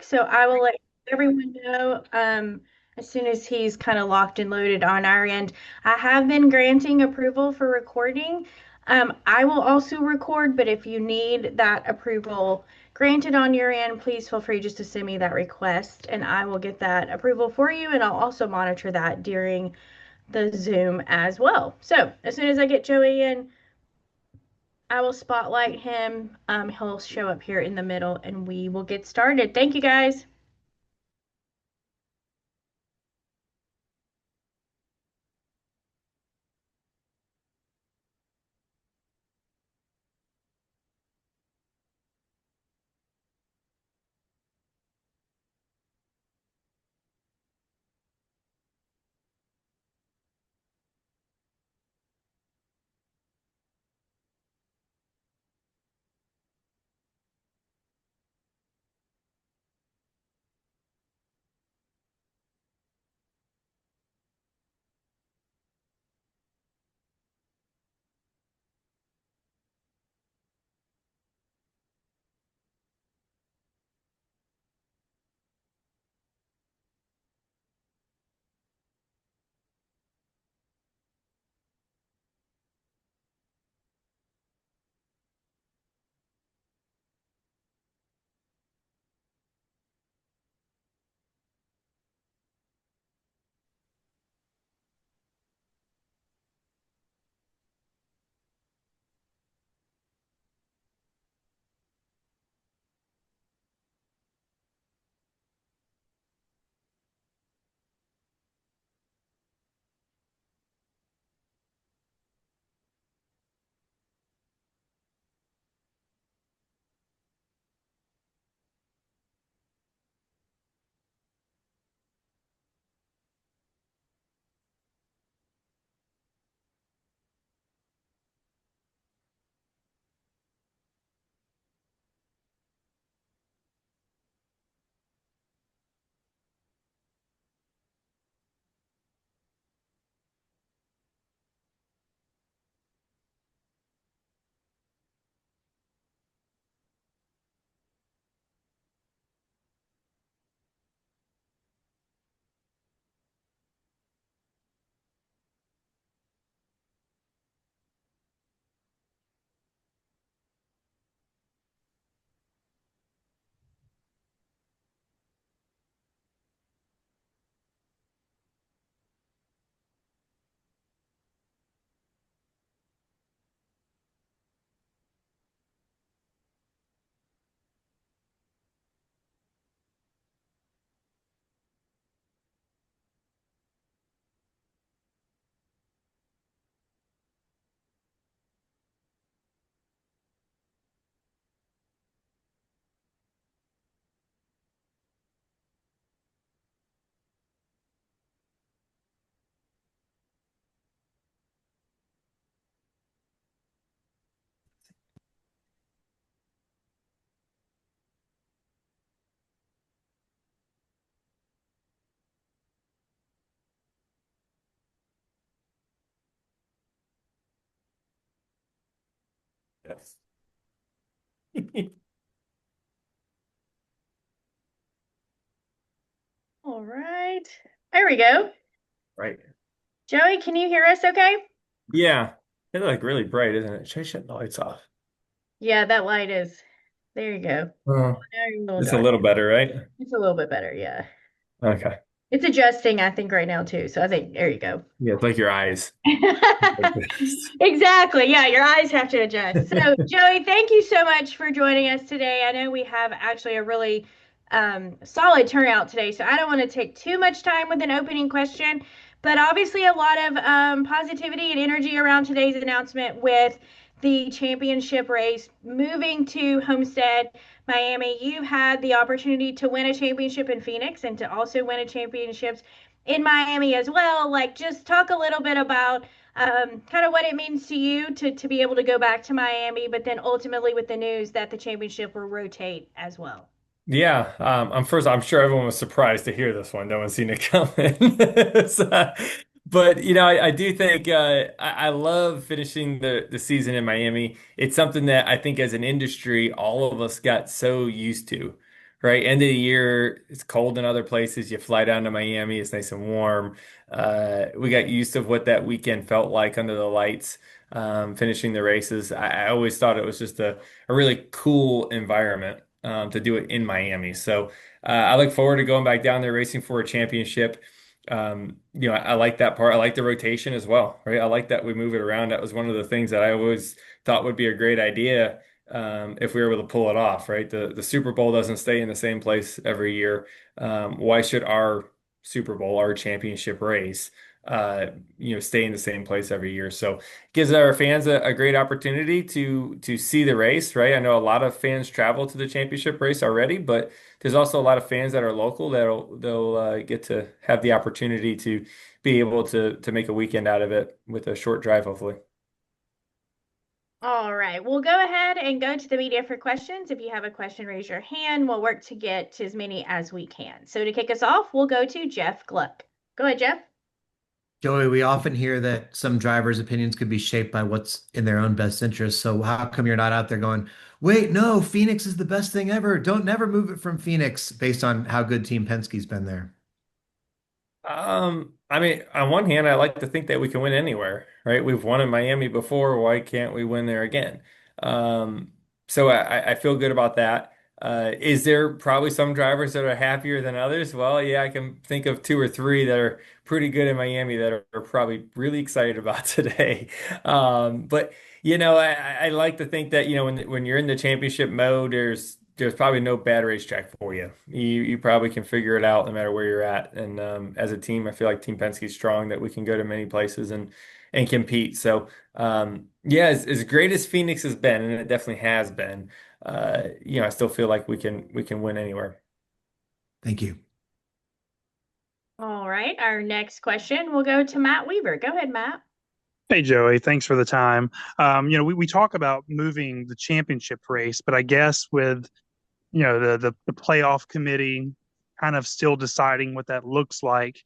So I will let everyone know as soon as he's kind of locked and loaded on our end. I have been granting approval for recording. I will also record, but if you need that approval granted on your end, please feel free just to send me that request and I will get that approval for you. And I'll also monitor that during the Zoom as well. So as soon as I get Joey in, I will spotlight him. He'll show up here in the middle and we will get started. Thank you guys. Yes. All right. There we go. Right. Joey, can you hear us okay? Yeah. It's like really bright, isn't it? Should I shut the lights off? Yeah, that light is. There you go. Oh, Now you're a little it's a dark. little better, right? It's a little bit better, yeah. Okay. It's adjusting, I think, right now too. So I think there you go. Yeah, it's like your eyes. Exactly. Yeah, your eyes have to adjust. So, Joey, thank you so much for joining us today. I know we have actually a really solid turnout today, so I don't want to take too much time with an opening question, but obviously a lot of positivity and energy around today's announcement with the championship race moving to Homestead, Miami. You've had the opportunity to win a championship in Phoenix and to also win a championship in Miami as well. Like, just talk a little bit about kind of what it means to you to be able to go back to Miami, but then ultimately with the news that the championship will rotate as well. Yeah, I'm sure everyone was surprised to hear this one. No one's seen it coming. So, but I do think I love finishing the season in Miami. It's something that I think as an industry, all of us got so used to. right? End of the year, it's cold in other places. You fly down to Miami, it's nice and warm. We got used to what that weekend felt like under the lights, finishing the races. I always thought it was just a really cool environment to do it in Miami. So I look forward to going back down there racing for a championship. I like that part. I like the rotation as well, right? I like that we move it around. That was one of the things that I always thought would be a great idea if we were able to pull it off, right? The Super Bowl doesn't stay in the same place every year. Why should our Super Bowl, our championship race, stay in the same place every year? So it gives our fans a great opportunity to see the race, right? I know a lot of fans travel to the championship race already, but there's also a lot of fans that are local that'll they'll get to have the opportunity to be able to make a weekend out of it with a short drive, hopefully. All right, we'll go ahead and go to the media for questions. If you have a question, raise your hand. We'll work to get to as many as we can. So to kick us off, we'll go to Jeff Gluck. Go ahead, Jeff. Joey, we often hear that some drivers' opinions could be shaped by what's in their own best interest. So how come you're not out there going, wait, no, Phoenix is the best thing ever. Don't never move it from Phoenix based on how good Team Penske's been there. I mean, on one hand, I like to think that we can win anywhere, right? We've won in Miami before. Why can't we win there again? Um, so I feel good about that. Is there probably some drivers that are happier than others? Well, yeah, I can think of two or three that are pretty good in Miami that are probably really excited about today. But I like to think that, when you're in the championship mode, there's probably no bad racetrack for you. You probably can figure it out no matter where you're at. And as a team, I feel like Team Penske's strong that we can go to many places and compete. So yeah, as great as Phoenix has been, and it definitely has been, I still feel like we can win anywhere. Thank you. All right, our next question will go to Matt Weaver. Go ahead, Matt. Hey, Joey, thanks for the time. We talk about moving the championship race, but I guess with, the playoff committee kind of still deciding what that looks like,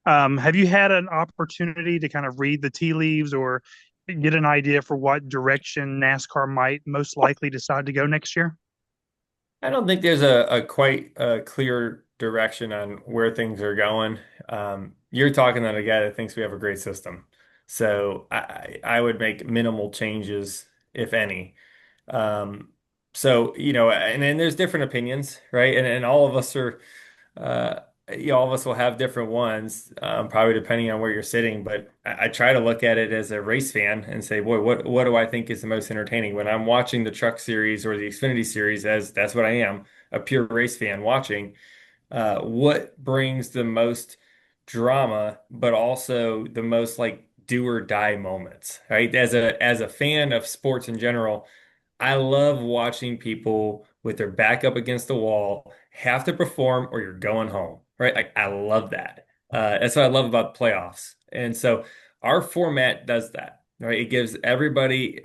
have you had an opportunity to kind of read the tea leaves or get an idea for what direction NASCAR might most likely decide to go next year? I don't think there's a quite clear direction on where things are going. You're talking to a guy that thinks we have a great system. So I would make minimal changes, if any. Um, and then there's different opinions, right? And all of us are, uh, all of us will have different ones, probably depending on where you're sitting. But I try to look at it as a race fan and say, boy, what do I think is the most entertaining when I'm watching the Truck Series or the Xfinity Series? As that's what I am, a pure race fan watching. What brings the most drama, but also the most like do or die moments, right? As a fan of sports in general, I love watching people with their back up against the wall have to perform or you're going home, right? Like I love that. That's what I love about playoffs. And so our format does that, right? It gives everybody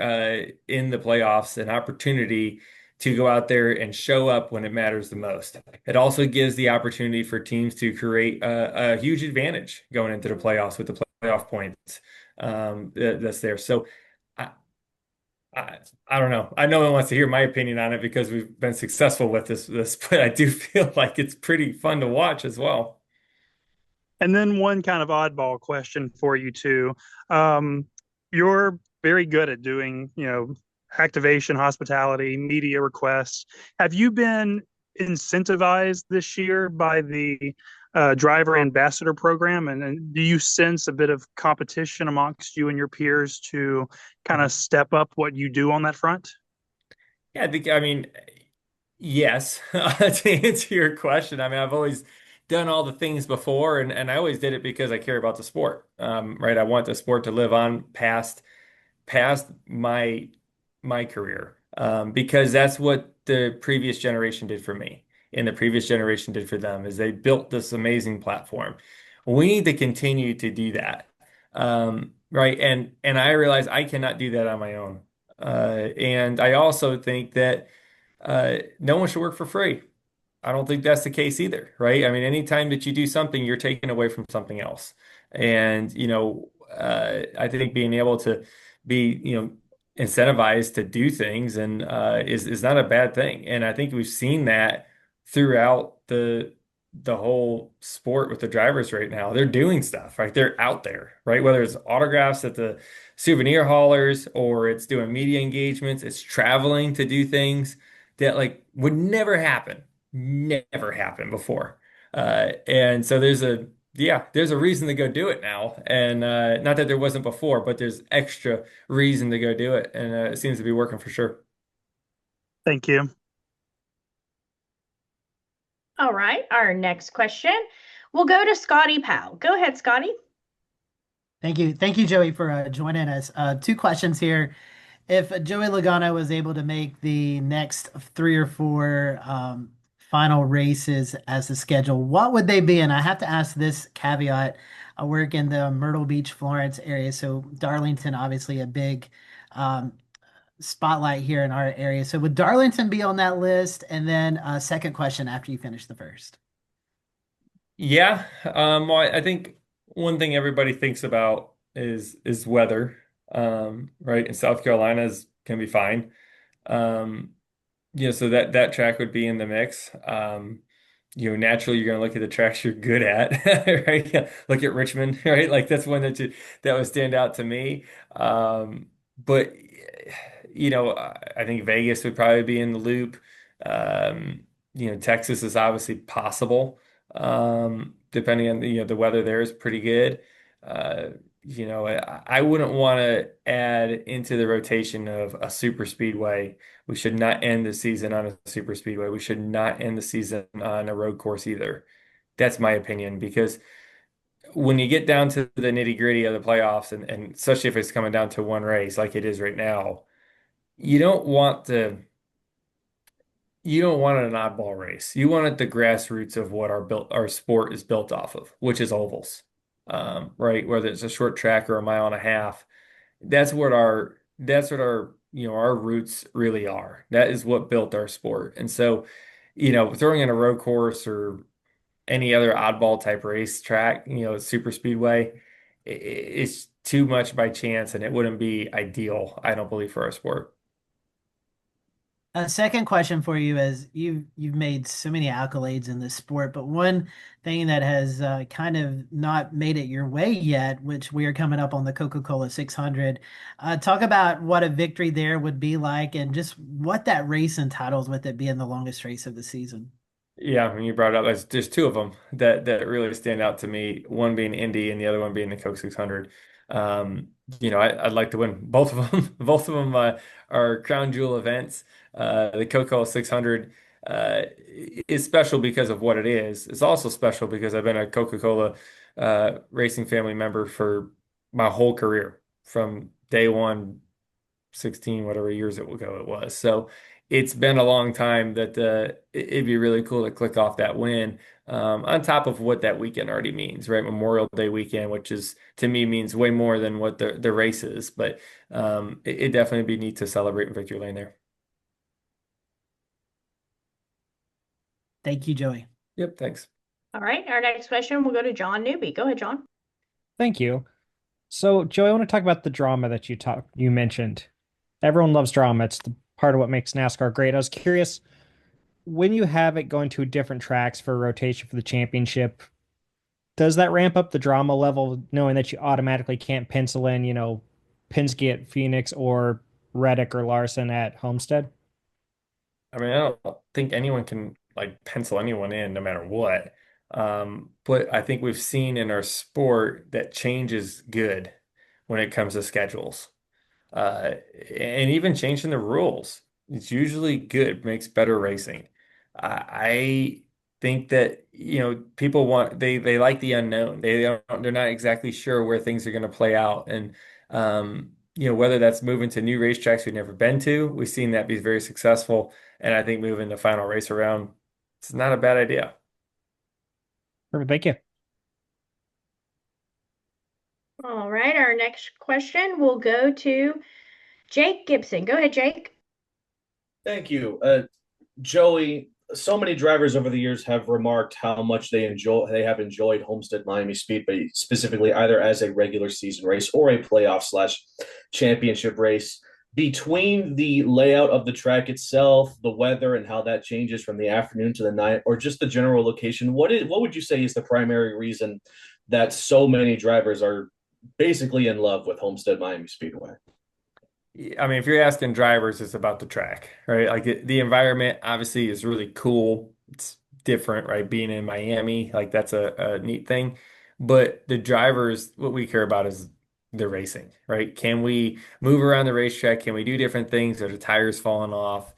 in the playoffs an opportunity to go out there and show up when it matters the most. It also gives the opportunity for teams to create a huge advantage going into the playoffs with the playoff points that's there. So I, I don't know. I know one wants to hear my opinion on it because we've been successful with this, but I do feel like it's pretty fun to watch as well. And then one kind of oddball question for you too. Um, you're very good at doing, activation, hospitality, media requests. Have you been incentivized this year by the driver ambassador program? And do you sense a bit of competition amongst you and your peers to kind of step up what you do on that front? Yeah, I mean, yes, to answer your question, I mean, I've always done all the things before and I always did it because I care about the sport. Right. I want the sport to live on past my career. Because that's what the previous generation did for me and the previous generation did for them is they built this amazing platform. We need to continue to do that. Right. And I realize I cannot do that on my own. And I also think that no one should work for free. I don't think that's the case either, right? I mean, anytime that you do something, you're taking away from something else. And, I think being able to be, incentivized to do things and is not a bad thing. And I think we've seen that throughout the whole sport with the drivers right now. They're doing stuff, right? They're out there, right? Whether it's autographs at the souvenir haulers or it's doing media engagements, it's traveling to do things that like would never happen before. And so there's a reason to go do it now. And not that there wasn't before, but there's extra reason to go do it. And it seems to be working for sure. Thank you. All right, our next question. We'll go to Scotty Powell. Go ahead, Scotty. Thank you. Thank you, Joey, for joining us. Two questions here. If Joey Logano was able to make the next 3 or 4 final races as the schedule, what would they be? And I have to ask this caveat. I work in the Myrtle Beach, Florence area, so Darlington, obviously a big spotlight here in our area. So would Darlington be on that list? And then second question after you finish the first. Yeah, well, I think one thing everybody thinks about is weather, right? And South Carolina's can be fine. Um, so that track would be in the mix. Naturally, you're going to look at the tracks you're good at, right? Yeah, look at Richmond, right? Like that's one that would stand out to me. But I think Vegas would probably be in the loop. Texas is obviously possible, depending on the weather there is pretty good. I wouldn't want to add into the rotation of a super speedway. We should not end the season on a super speedway. We should not end the season on a road course either. That's my opinion, because when you get down to the nitty-gritty of the playoffs, and especially if it's coming down to one race like it is right now, you don't want an oddball race. You want it the grassroots of what our sport is built off of, which is ovals. Right? Whether it's a short track or a mile and a half, that's what our roots really are. That is what built our sport. And so, throwing in a road course or any other oddball type race track, super speedway, it's too much by chance, and it wouldn't be ideal, I don't believe, for our sport. A second question for you is you've made so many accolades in this sport, but one thing that has kind of not made it your way yet, which we are coming up on the Coca-Cola 600. Talk about what a victory there would be like, and just what that race entitles with it being the longest race of the season. Yeah, when you brought it up, there's two of them that really stand out to me. One being Indy, and the other one being the Coke 600. I'd like to win both of them. Both of them are crown jewel events. The Coca 600 is special because of what it is. It's also special because I've been a Coca-Cola racing family member for my whole career, from day one, 16 whatever years ago it was. So it's been a long time that it'd be really cool to click off that win, on top of what that weekend already means, right? Memorial Day weekend, which is to me means way more than what the race is. But it'd definitely be neat to celebrate in victory lane there. Thank you, Joey. Yep, thanks. All right, our next question will go to John Newby. Go ahead, John. Thank you. So, Joey, I want to talk about the drama that you mentioned. Everyone loves drama. It's the part of what makes NASCAR great. I was curious, when you have it going to different tracks for rotation for the championship, does that ramp up the drama level, knowing that you automatically can't pencil in, Penske at Phoenix or Reddick or Larson at Homestead? I mean, I don't think anyone can like pencil anyone in no matter what. But I think we've seen in our sport that change is good when it comes to schedules. Uh, and even changing the rules. It's usually good, makes better racing. I think that, people they like the unknown. They're not exactly sure where things are going to play out. And, whether that's moving to new racetracks we've never been to, we've seen that be very successful. And I think moving the final race around, it's not a bad idea. Perfect. Thank you. All right, our next question will go to Jake Gibson. Go ahead, Jake. Thank you. Joey, so many drivers over the years have remarked how much they have enjoyed Homestead-Miami Speedway, specifically either as a regular season race or a playoff/championship race. between the layout of the track itself, the weather, and how that changes from the afternoon to the night, or just the general location, what would you say is the primary reason that so many drivers are basically in love with Homestead-Miami Speedway? I mean, if you're asking drivers, it's about the track, right? Like the environment obviously is really cool. It's different, right? Being in Miami, like that's a neat thing. But the drivers, what we care about is the racing, right? Can we move around the racetrack? Can we do different things? Are the tires falling off?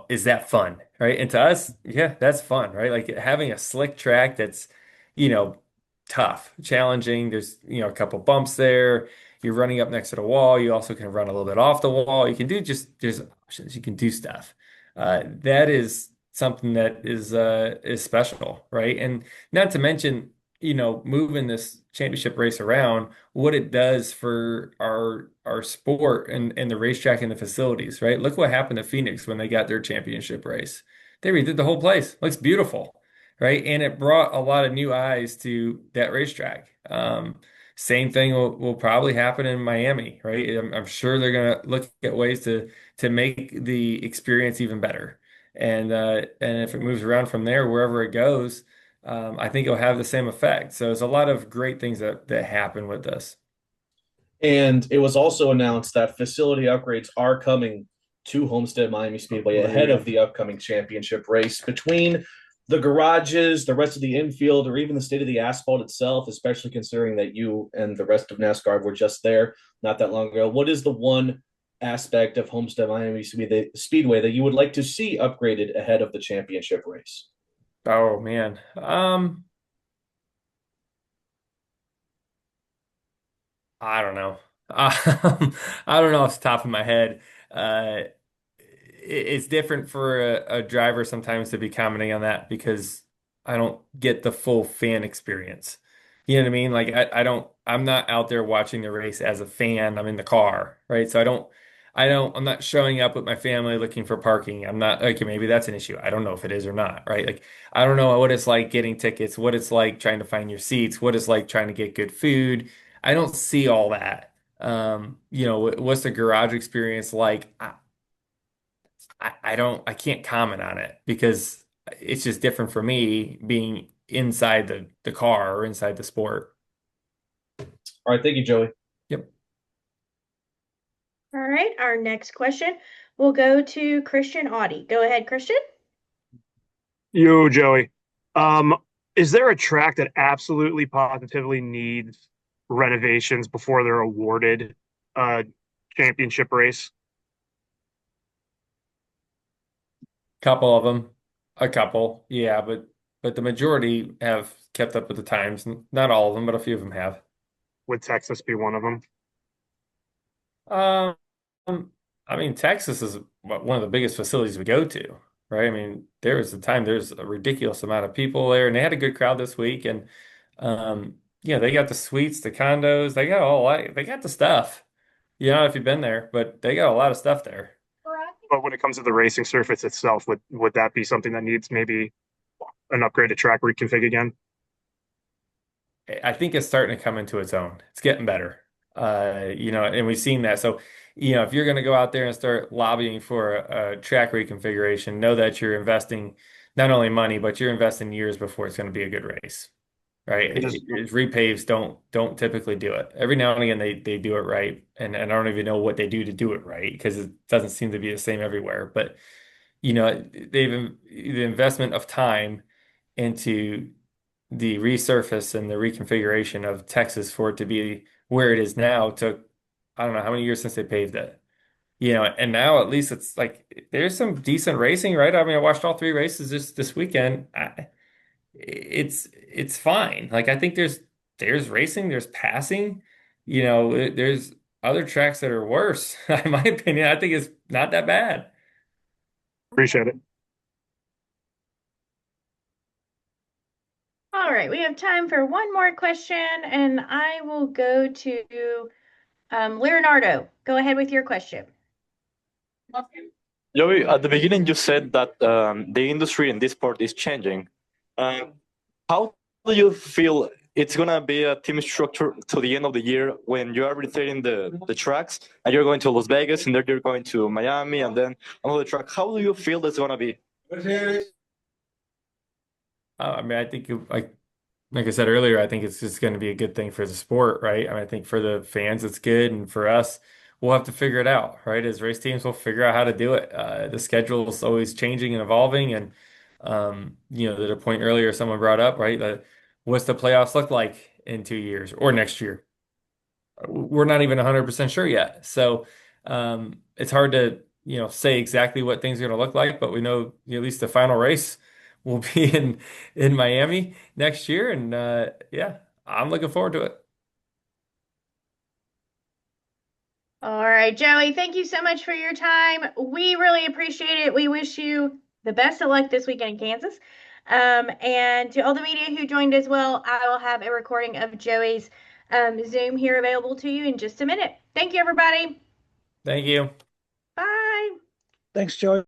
Is that fun, right? And to us, yeah, that's fun, right? Like having a slick track that's, you know, tough, challenging. There's, a couple bumps there. You're running up next to the wall. You also can run a little bit off the wall. You can do there's options. You can do stuff. That is something that is special, right? And not to mention, moving this championship race around, what it does for our sport and the racetrack and the facilities, right? Look what happened to Phoenix when they got their championship race. They redid the whole place. Looks beautiful, right? And it brought a lot of new eyes to that racetrack. Same thing will probably happen in Miami, right? I'm sure they're going to look at ways to make the experience even better. And if it moves around from there, wherever it goes, I think it'll have the same effect. So there's a lot of great things that happen with this. And it was also announced that facility upgrades are coming to Homestead-Miami Speedway ahead of the upcoming championship race. Between the garages, the rest of the infield, or even the state of the asphalt itself, especially considering that you and the rest of NASCAR were just there not that long ago, what is the one aspect of Homestead-Miami Speedway that you would like to see upgraded ahead of the championship race? Oh man. I don't know. I don't know off the top of my head. Uh, it's different for a driver sometimes to be commenting on that because I don't get the full fan experience. You know what I mean? Like I'm not out there watching the race as a fan. I'm in the car, right? So I'm not showing up with my family looking for parking. I'm not, okay, maybe that's an issue. I don't know if it is or not, right? Like I don't know what it's like getting tickets, what it's like trying to find your seats, what it's like trying to get good food. I don't see all that. What's the garage experience like? I can't comment on it because it's just different for me being inside the car or inside the sport. All right, thank you, Joey. Yep. All right, our next question will go to Christian Audi. Go ahead, Christian. Yo, Joey. Is there a track that absolutely positively needs renovations before they're awarded a championship race? Couple of them, a couple, yeah, but the majority have kept up with the times. Not all of them, but a few of them have. Would Texas be one of them? Um, I mean, Texas is one of the biggest facilities we go to, right? I mean, there's a ridiculous amount of people there, and they had a good crowd this week. And they got the suites, the condos, they got the stuff. You know, if you've been there, but they got a lot of stuff there. But when it comes to the racing surface itself, would that be something that needs maybe an upgraded track reconfig again? I think it's starting to come into its own. It's getting better. And we've seen that. So, if you're going to go out there and start lobbying for a track reconfiguration, know that you're investing not only money, but you're investing years before it's going to be a good race, right? Repaves don't typically do it. Every now and again, they do it right, and I don't even know what they do to do it right because it doesn't seem to be the same everywhere. But the investment of time into the resurface and the reconfiguration of Texas for it to be where it is now took, I don't know how many years since they paved it. And now at least it's like there's some decent racing, right? I mean, I watched all three races this weekend. It's fine. Like I think there's racing, there's passing, there's other tracks that are worse. In my opinion, I think it's not that bad. Appreciate it. All right, we have time for one more question, and I will go to Leonardo. Go ahead with your question. Joey, at the beginning, you said that the industry in this sport is changing. How do you feel it's gonna be a team structure to the end of the year when you are rotating the tracks and you're going to Las Vegas and then you're going to Miami and then another track. How do you feel that's gonna be? I mean, I think like I said earlier, I think it's just going to be a good thing for the sport, right? I mean, I think for the fans, it's good, and for us, we'll have to figure it out, right? As race teams, we'll figure out how to do it. The schedule is always changing and evolving, and the point earlier someone brought up, right? What's the playoffs look like in 2 years or next year? We're not even 100% sure yet. So it's hard to, say exactly what things are going to look like, but we know at least the final race will be in Miami next year. And yeah, I'm looking forward to it. All right, Joey, thank you so much for your time. We really appreciate it. We wish you the best of luck this weekend in Kansas. And to all the media who joined as well, I will have a recording of Joey's Zoom here available to you in just a minute. Thank you, everybody. Thank you. Bye. Thanks, Joey.